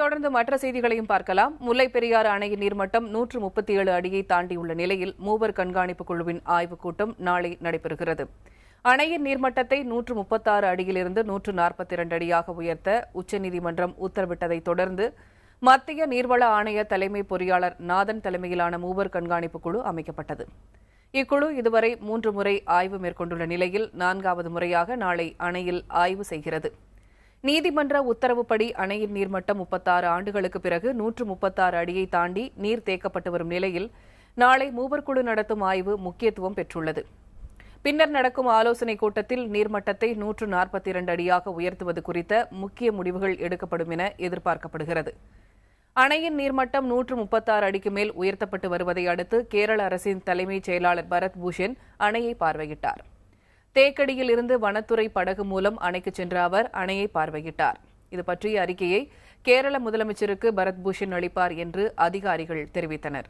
தொடர்ந்து மற்ற செய்திகளையும் பார்க்கலாம். முல்லைப் பெரியாறு அணையின் நீர்மட்டம் 137 அடியை தாண்டியுள்ள நிலையில் மூவர் கண்காணிப்பு குழுவின் ஆய்வுக் கூட்டம் நாளை நடைபெறுகிறது. அணையின் நீர்மட்டத்தை 136 அடியிலிருந்து 142 அடியாக உயர்த்த உச்சநீதிமன்றம் உத்தரவிட்டதைத் தொடர்ந்து மத்திய நீர்வள ஆணைய தலைமை பொறியாளர் நாதன் தலைமையிலான மூவர் கண்காணிப்பு குழு அமைக்கப்பட்டது. இக்குழு இதுவரை 3 முறை ஆய்வு மேற்கொண்டுள்ள நிலையில் 4வது முறையாக நாளை அணையில் ஆய்வு செய்கிறது. நீதிமன்ற உத்தரவுப்படி அணையின் நீர்மட்டம் 36 ஆண்டுகளுக்கு பிறகு 136 அடியை தாண்டி நீர் தேக்கப்பட்டு வரும் நிலையில் நாளை மூவர் குழு நடத்தும் ஆய்வு முக்கியத்துவம் பெற்றுள்ளது. பின்னர் நடக்கும் ஆலோசனைக் கூட்டத்தில் நீர்மட்டத்தை 142 அடியாக உயர்த்துவது குறித்த முக்கிய முடிவுகள் எடுக்கப்படும் என எதிர்பார்க்கப்படுகிறது. அணையின் நீர்மட்டம் 136 அடிக்கு மேல் உயர்த்தப்பட்டு வருவதை அடுத்து கேரள அரசின் தலைமைச் செயலாளர் பரத் பூஷன் அணையை பார்வையிட்டார். தேக்கடியில் இருந்து வனத்துறை படகு மூலம் அணைக்கு சென்ற அவர் அணையை பார்வையிட்டார். இது பற்றிய அறிக்கையை கேரள முதலமைச்சருக்கு பரத் பூஷன் அளிப்பார் என்று அதிகாரிகள் தெரிவித்தனர்.